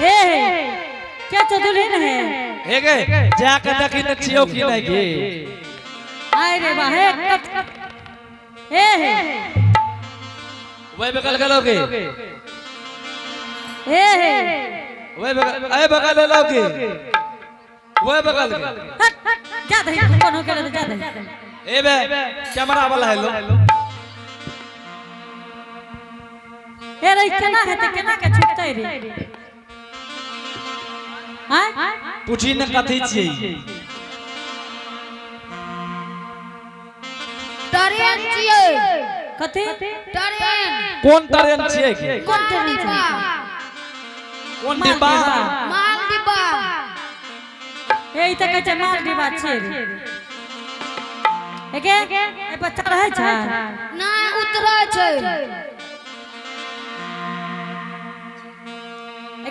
हे क्या चौधुरीन है हे गे जाके देखी न छियो की नहीं गे आय रे बा हे वही बगल गलोगे हे वही बगल आए बगल ले लोगे वही बगल जा दे कौन हो के जा दे ए बे कैमरा वाला है लो ए रे केना हेते केना के छुटतै रे हां पूछी न कथि छियै ट्रेन छियै कथि ट्रेन कौन ट्रेन छियै के कौन ट्रेन छै कौन डिब्बा माल डिब्बा ए त कहै छै माल डिब्बा छै रे एके ए बच्चा रहै छै ना उतरै छै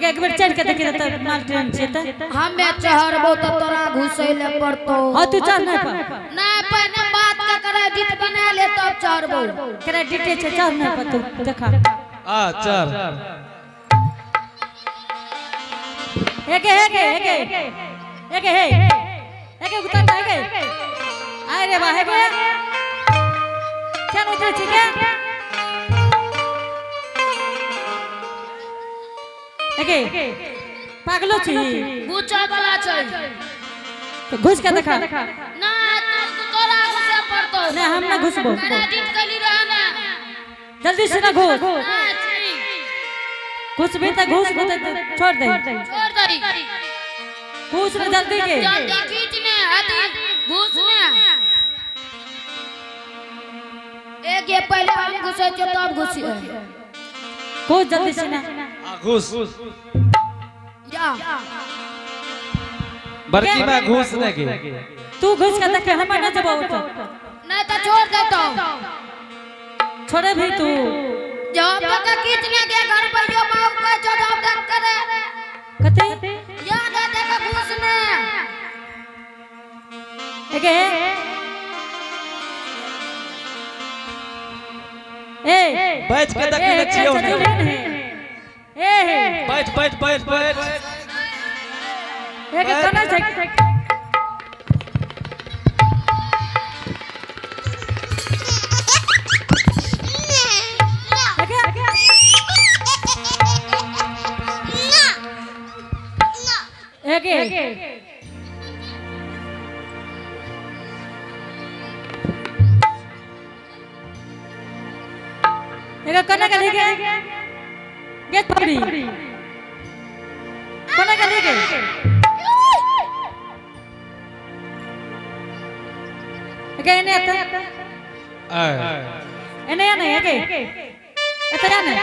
एक बेर चढ़ के देखि त माल ट्रेन छै त हमे चढ़बो त तोरा घुसैले पड़तो हां तू चढ़ नहीं पर ना पहले बात का क्रेडिट बना ले तब चढ़बो क्रेडिट छै चढ़ नहीं पर तू देखा आ चल एक उतर जाएगा आय रे बा हेगे क्या उतर छी के एके पागलो छी घुसा वाला छै तो घुस के देखा ना तोरा घुसे पड़तो ना हम ना घुसबो क्रेडिट कली रह ना जल्दी से ना घुस घुस भी तो घुस भी तो छोड़ दे छोड़ दई घुस रे जल्दी के जल्दी खींच ने हाथी घुस ने एक ये पहले हम घुसे जो तब घुसी घुस जल्दी से ना घुस या बड़की में घुस ने के तू घुस के देख हम ना जबो तो नहीं तो छोड़ दे तो छोड़े भी तू जब तक खींचने के घर पे जो बाप का जवाब दे करे कते याद है देखा घुसने एके ए बैठ के देखी न छियो ए बैठ बैठ बैठ बैठ एके कना छै एके एके कना के लेके गेट पकड़ी कना के लेके एके ने एने या नहीं एके एतरा नहीं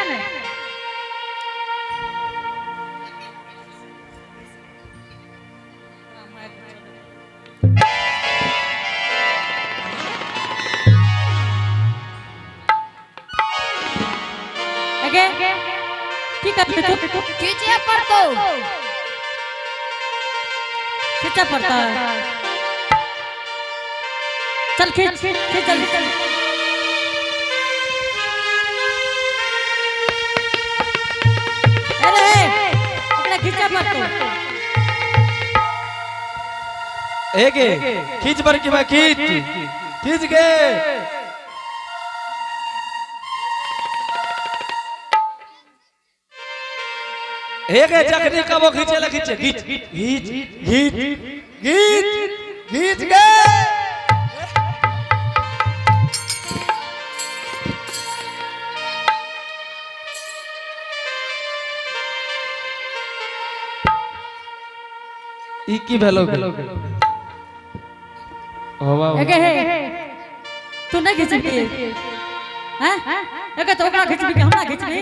की करते तू खींचे पड़तो खींचा पड़ता है चल खींच खींच जल्दी चल अरे एकरा खींचा पड़तो एके खींच बड़की में खींच के एक जखनी का वो खींचे ला खींचे खींच खींच खींच खींच खींच गए ई की भेलो होवा तू नहीं खींचबी हैं एके तो ओकरा खींचबी कि हमरा खींचबी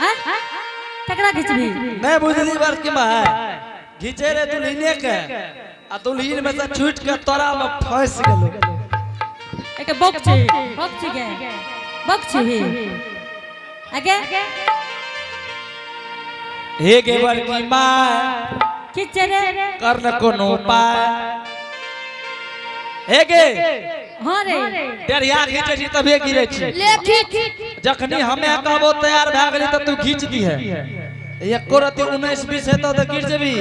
हैं ककरा खींचबी मैं बुझली बात की मां खींचे रे दुल्हने के आ दुल्हन में से छूट के तोरा में फंस गेलो एके बक्ची गे बक्ची आगे हे गे बड़की मां खींचे रे कर न कोनो उपाय हे गे हां रे डेढ़िया खींचे छी तबे गिरे छी ले खींच जखनी हमें कहबो तैयार भ गेली त तू खींच दी है एको राती 19-20 है तो गिर जेबी।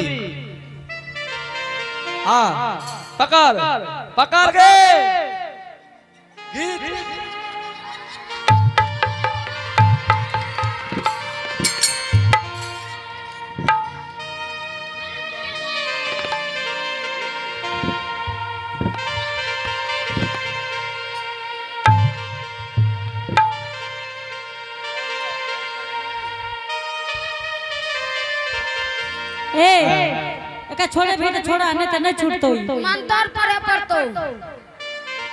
हाँ पकड़ पकड़ के गीत एका छोड़े भी तो छोड़ा नहीं तो नहीं छूटतो मंत्र पढ़े पड़तो।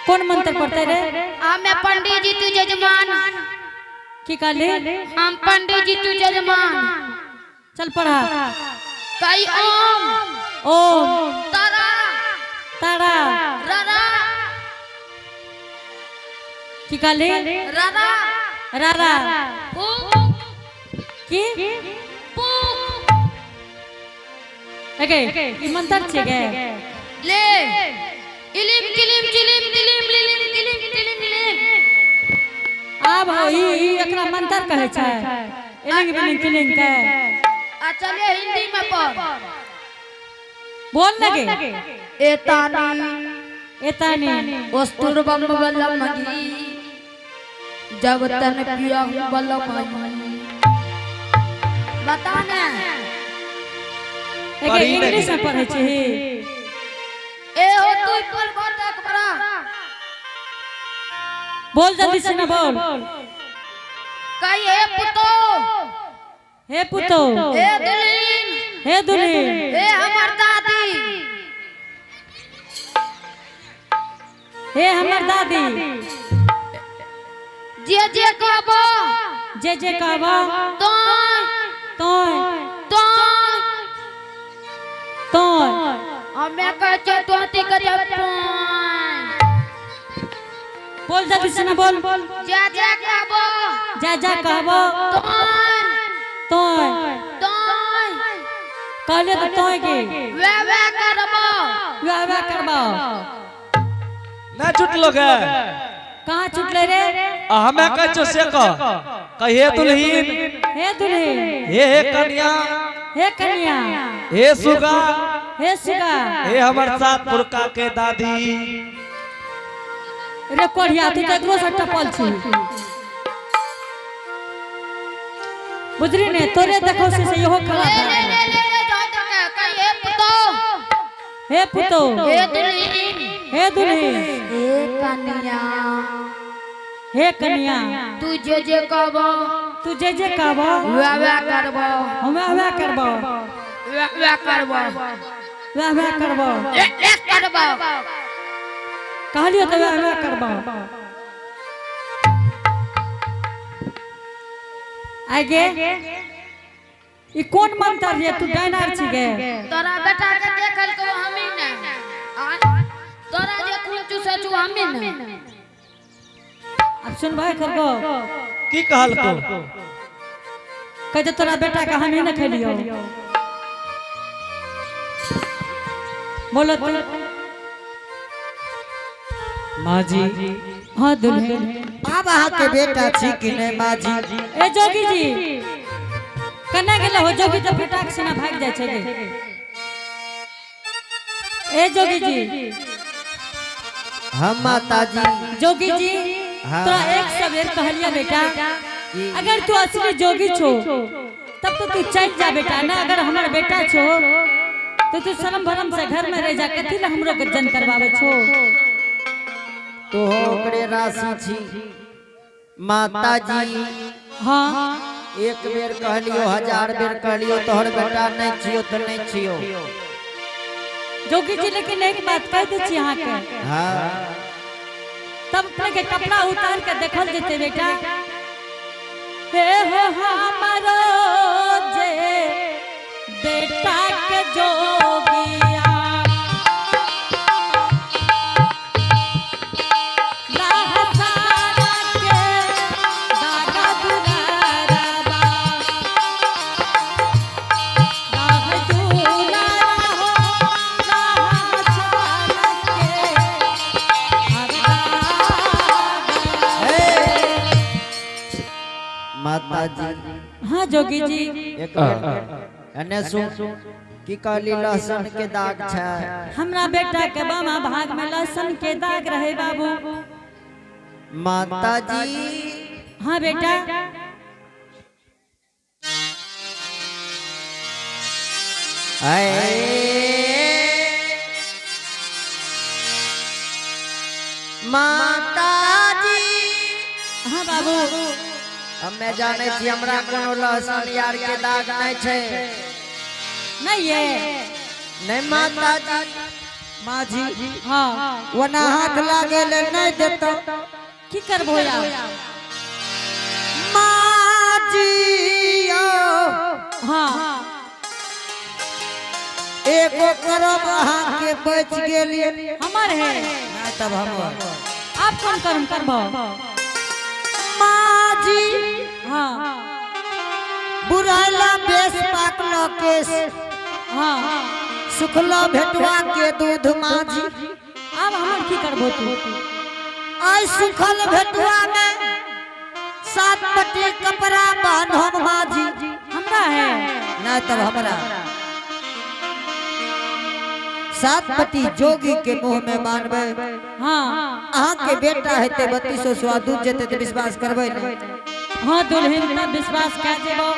कौन मंत्र पढ़ते रे हमें पंडित जी तू जजमान की काली हम पंडित जी तू जजमान चल पढ़ा कई ओम ओम तारा तारा ररा की काली ररा रारा फूक की फूक एके ई मंत्र छे गे ले इलिम किलिम चिलिम तिलिम लिलिम किलिम तिलिम लिलिम आ भाई एकरा मंत्र कहे छै एलिंग बिलिंग किलिंग के आ चले हिंदी में पढ़ बोल लगे एतानी एतानी वस्तुर बम बलम मगी जब तन पिया बलम बता ना एके इंग्लिश में पढ़े छी ए हो तू पर गोटक बरा बोल जल्दी से ना बोल कई हे पुतो हे पुतो हे दुलीन हे दुल्हन हे हमर दादी हे हमर दादी जे कहबो जे कहबो तो तो तो हमें कह चतुर्थी के जब बोल जल्दी से ना बोल जे कहबो जा कहबो तो तो कहले तो तो के वे करबो वे करबो ना छुटलो के कहां छुटले रे हमें कह से कहे दुल्हीन हे दुल्हन हे कन्या हे कन्या हे सुगा हे सुगा हे हमर सात पुरखा के दादी रे कोढ़िया तू तो एकरो से टपल छी बुझरी ने तोरे देखो से इहो खड़ा ले जा के कह हे पुतो हे दुलीन हे दुल्हन हे कन्या हे कन्या तू जे कहबो तू जे कहबो वे करबो हम वे करबो वे करबो वे करबो ले करबो कहलियो तो वे करबो आगे ई कौन मंत्र रे तू डायनार छी गे तोरा बेटा के देखल को हमी ने तोरा जे कुछ सचू हमी ने अब सुन भाई करबो की कहल को कह जे तोरा बेटा के हम ही न खेलियो बोलो तो माँ जी हां दुल्हन अब अहाँ के बेटा छी कि नहीं माँ जी ए जोगी जी कना गेल हो जोगी तो फटाक से ना भाग जाय छै गे ए जोगी जी हम माता जी जोगी जी हाँ। तोरा एक सवेर कहलिया बेटा अगर तू असली जोगी छो तब तो तू चल जा बेटा ना अगर हमार बेटा छो तो तू शर्म भरम से घर में रह जा कथि ला हमरो गज्जन करवावे छो तो ओकरे राशि छी माता जी हां एक बेर कहलियो 1000 बेर कहलियो तोहर बेटा नहीं छियो तो नहीं छियो जोगी जी लेकिन एक बात कह दे छी अहाँ के हाँ तब अपने के कपड़ा उतार के देखल जेते बेटा हे हो हमारो जे बेटा के जोगिया लाहसारा के दागा दुलारबा दाग दुलारा हो लाहसारा के माता जी हाँ जोगी जी। एक एने सु की काली लहसुन के दाग छै। हमरा बेटा के बामा भाग में लहसुन के दाग रहे बाबू। माता जी हाँ बेटा। माता जी हाँ बाबू। हमें जाने छी हमरा कोनो लहसुन यार के दाग नहीं छै। नहीं है। नहीं माता जी। माँ जी हाँ वना हाथ लागे ले नहीं देता की करबो यार। माँ जी हाँ एगो करम अहाँ के बच गेलिए। हमार है नहीं तब हम आप कौन कर्म करबो। माँ जी हाँ बुराला बेस पाकलो केस हाँ सुखला भेटवा के दूध माँ जी। अब हमार की करबो तू। आई सुखल भेटवा में 7 पट्टी कपड़ा बांधब माँ जी। हमरा है नहीं तब हमरा 7 पट्टी जोगी के मुंह में बांधबे। हाँ अहाँ के बेटा हेते 3200 स्वादुत जेते तो विश्वास करबे नहीं। हाँ दुल्हन पर विश्वास कर देबो।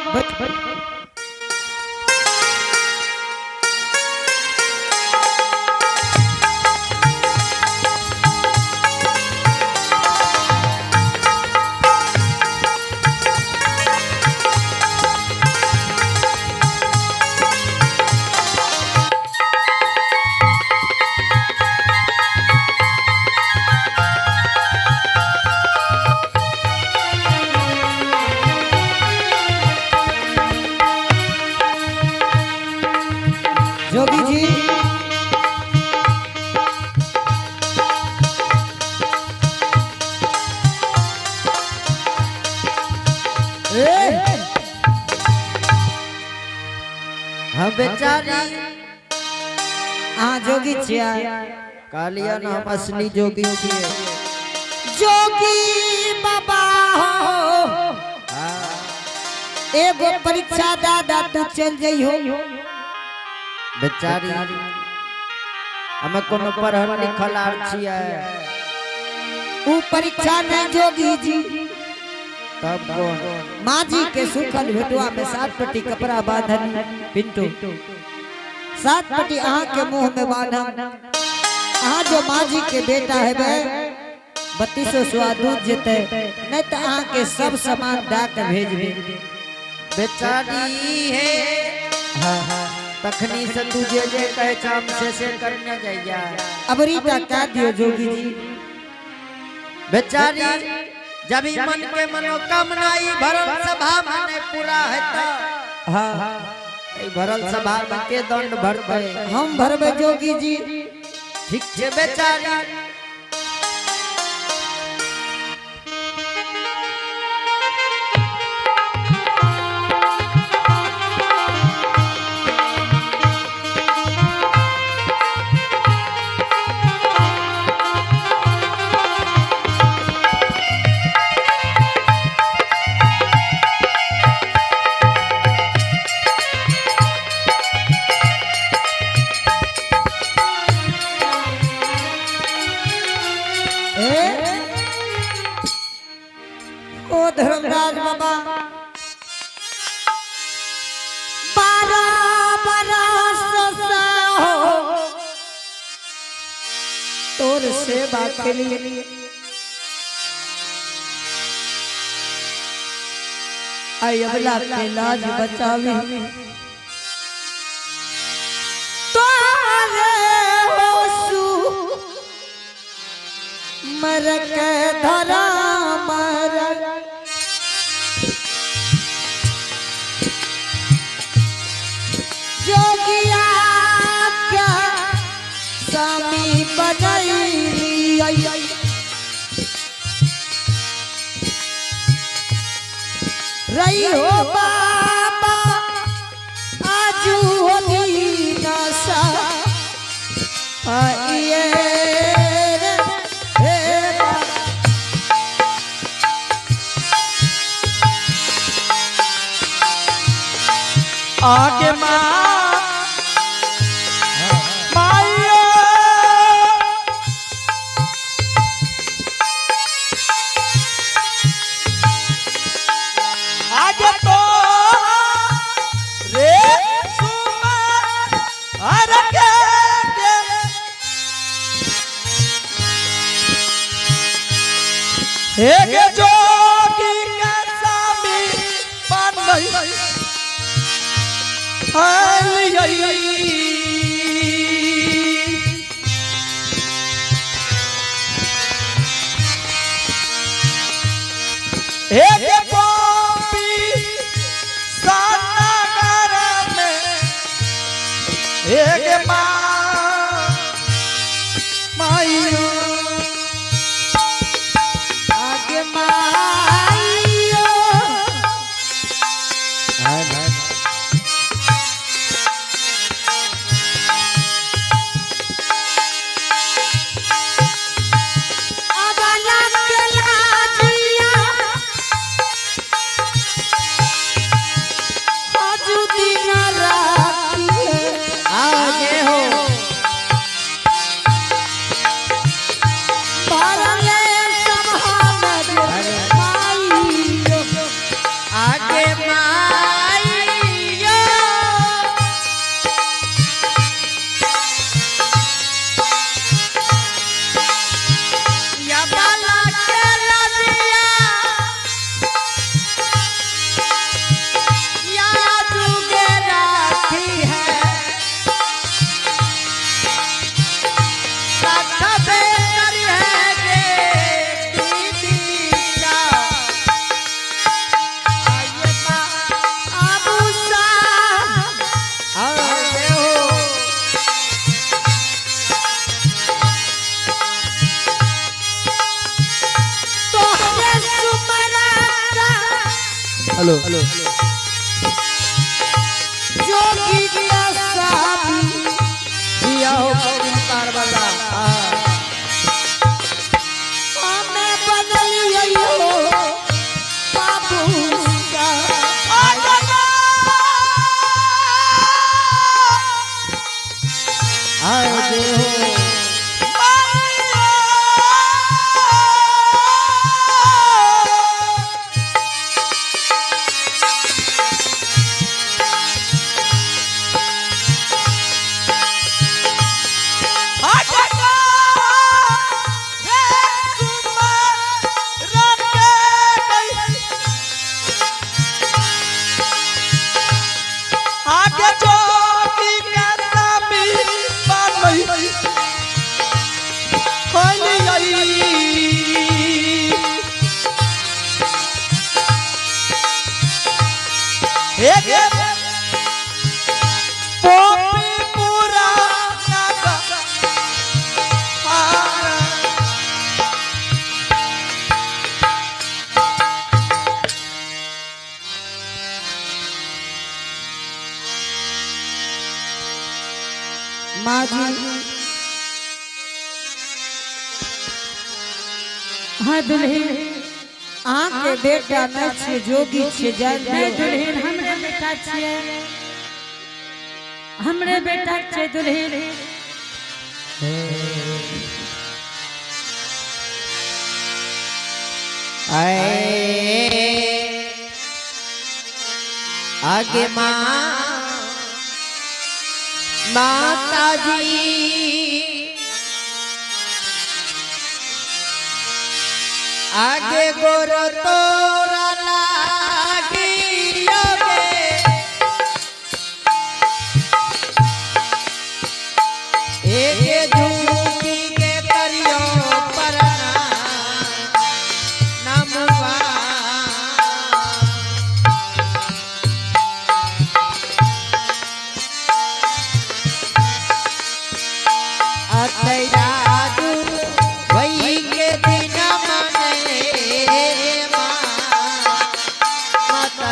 जोगी जी हम बेचारी हाँ जोगी छिया कालिया नाम असली जोगी छिए। जोगी बाबा हो एगो परीक्षा दादा तू चल जइहो। बेचारी हमें कोनो पढ़ल लिखल आर छिए ऊ परीक्षा नहीं जोगी जी। तब कौन माँ जी के सुखल भेटुआ में 7 पट्टी कपड़ा बांधल पिंटू 7 पट्टी अहाँ के मुंह में बांधल। अहाँ जो माँ जी के बेटा है 3200 स्वादुत जेते नहीं तो अहाँ के सब सामान दा के भेजबे। बेचारी है हाँ तखनी से तू जे कहे काम से करने जाइया। अब रीता क्या दियो जोगी जी। बेचारी जब ही मन के मनोकामना भरल सभा में पूरा है हाँ भरल सभा में के दंड भरबे हम भरबे जोगी जी। ठीक छे बेचारी धर्मराज बाबा 12 बरस से हो तोर सेवा के लिए आई अबला के लाज बचावी तोरे होसु मर के धरा मर जोगिया क्या स्वामी बनैली रही हो बाबा आजू होती नशा आइए आगे माँ माइयो आगे तो रे सुमा अरे के एक जोगी का स्वामी बन गई एक पोपी सानगर में एक माइयो आगे माइयो आगे हो आगे माइयो या बाला के लदिया या जुगे राखी है साथा बेकर है गे दीदिया आये माँ आबूसा आगे हो तोहरे सुमराता हेलो जोगी का साबी दिया हो पार वाला हमें बदलिए हो बाबू का आगे हो आगे जोगी का स्वामी बन गई एक पोपी पूरा नागा माँ जी हाँ दुल्हन आके बेटा न छे जोगी छे जान नहीं दुल्हन हमरे बेटा छिए हमरे बेटा छे दुल्हन आगे माँ माता जी आगे गोरो तोरा लागी योगे एक झूठी के करियो परना नमवा अतैया वही के दिन मने माता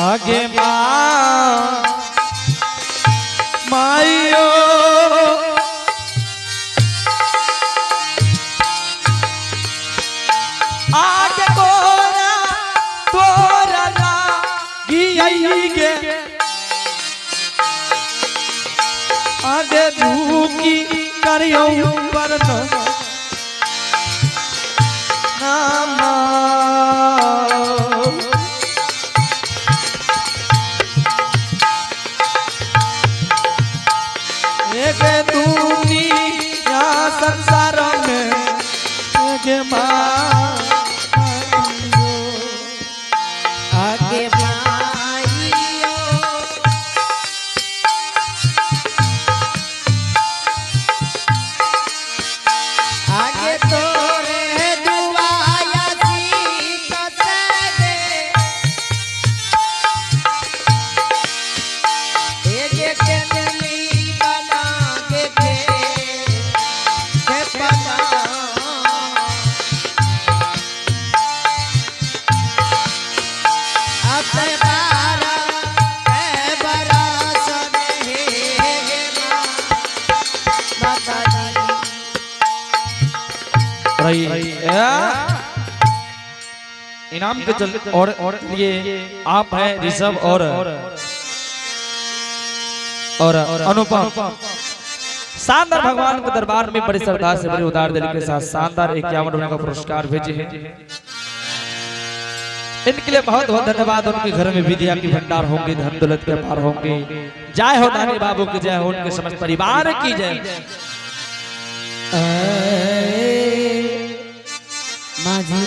आगे माँ माइयो आगे गोरा तोरा आई गे आगे झूकी करियो पर नामा एक दुनिया संसार में एक माँ आगे माइयो आगे तोरे दुआया सीत से एक केतली बना के पना इनाम के चल और ये आप हैं ऋषभ और अनुपम शानदार भगवान के दरबार में बड़ी श्रद्धा से बड़ी उदार दिल के साथ शानदार 51 रुपए का पुरस्कार भेजे हैं। इनके लिए बहुत बहुत धन्यवाद। उनके घर में विद्या की भंडार होंगे, धन दौलत के अपार होंगे। जय हो दानी बाबू की जय हो, उनके समस्त परिवार की जय। माझी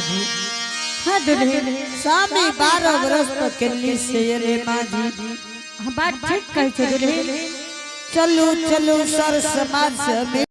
हाँ दुल्हे स्वामी 12 वर्ष तक केली से रे माझी हाँ बात ठीक कहे छो दुल्हे। चलू चलू सर समाज में